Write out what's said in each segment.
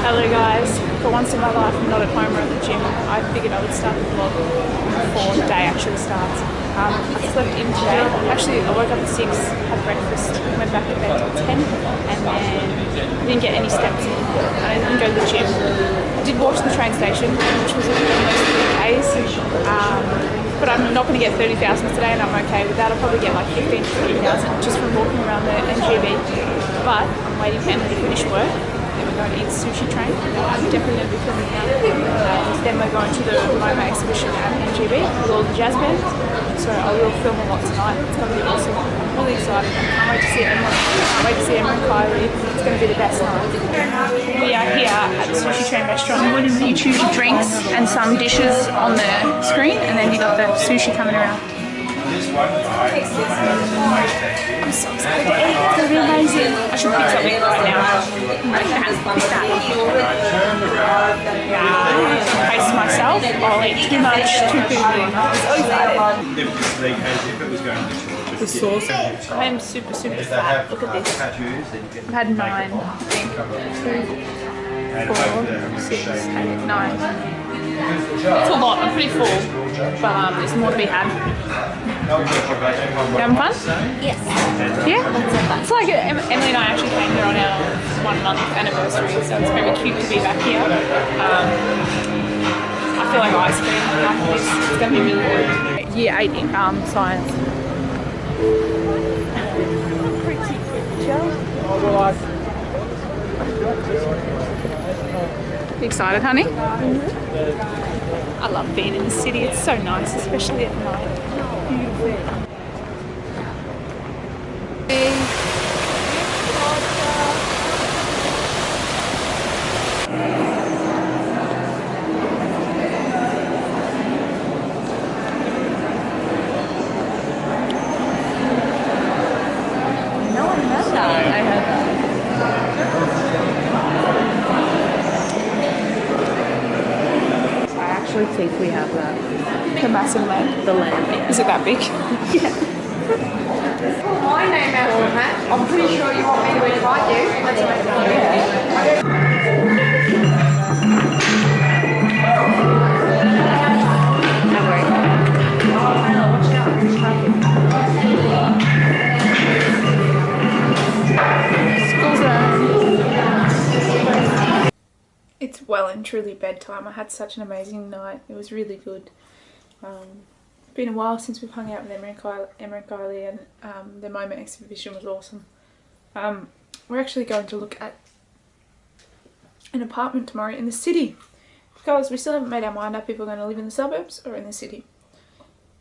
Hello guys, for once in my life I'm not at home or at the gym. I figured I would start the vlog before the day actually starts. I slept in today. Actually, I woke up at 6, had breakfast, went back to bed till 10 and then didn't get any steps in. I didn't go to the gym. I did walk to the train station, which was almost 3 Ks. But I'm not going to get 30,000 today and I'm okay with that. I'll probably get like 15 to 20,000 just from walking around the NGB. But I'm waiting for Emily to finish work. Then we're going to eat the sushi train. I'm definitely going to be filming that. Then we're going to the MoMA exhibition at NGB with all the jazz bands. So I will film a lot tonight. It's going to be awesome. I'm really excited. I can't wait to see Emma. I can't wait to see Emma and Kylie. It's going to be the best night. We are here at the Sushi Train restaurant. You choose your drinks and some dishes on the screen, and then you got the sushi coming around. I'm so excited to eat. It's going to be amazing. I should pick something right now. Pace myself. I'll eat too much too quickly. I'm so excited. The sauce. I am super fat. Look at this. I've had 9, I think. 2, 4, 6, 8, 9. It's a lot. I'm pretty full, but there's more to be had. You having fun? Yes. Yeah? It's like Emily and I actually came here on our 1 month anniversary, so it's very cute to be back here. I feel like ice cream after this. It's going to be really good. Year 8 science. Pretty picture. You excited, honey? I love being in the city. It's so nice, especially at night. Beautiful. No one had that. I had that. I actually think we have that. The massive lamp. The lamp. Is it that big? Yeah. My name out on that. I'm pretty sure you want me to invite you. Let's make it. School zone. It's well and truly bedtime. I had such an amazing night. It was really good. It's been a while since we've hung out with Emma and Kylie, and the MoMA exhibition was awesome. We're actually going to look at an apartment tomorrow in the city because we still haven't made our mind up if we're going to live in the suburbs or in the city.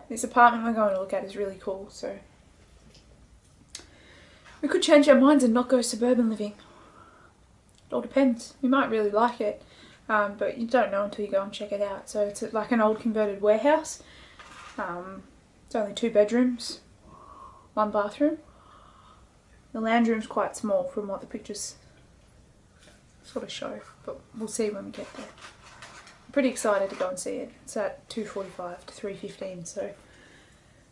This apartment we're going to look at is really cool, so we could change our minds and not go suburban living. It all depends. We might really like it, but you don't know until you go and check it out. So it's like an old converted warehouse. It's only 2 bedrooms, 1 bathroom. The lounge room's quite small from what the pictures sort of show, but we'll see when we get there. I'm pretty excited to go and see it. It's at 2:45 to 3:15, so we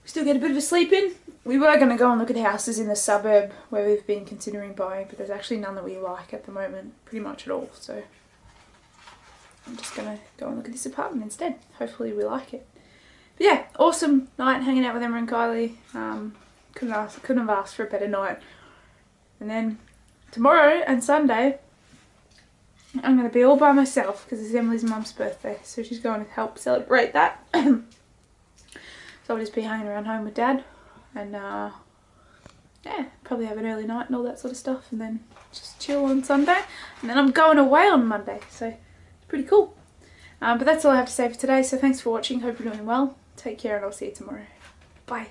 still get a bit of a sleep in. We were going to go and look at houses in the suburb where we've been considering buying, but there's actually none that we like at the moment, pretty much at all. So I'm just going to go and look at this apartment instead. Hopefully we like it. But yeah, awesome night hanging out with Emma and Kylie. Couldn't have asked for a better night. And then tomorrow and Sunday, I'm going to be all by myself because it's Emily's mum's birthday. So she's going to help celebrate that. So I'll just be hanging around home with Dad. And yeah, probably have an early night and all that sort of stuff. And then just chill on Sunday. And then I'm going away on Monday. So it's pretty cool. But that's all I have to say for today. So thanks for watching. Hope you're doing well. Take care and I'll see you tomorrow. Bye.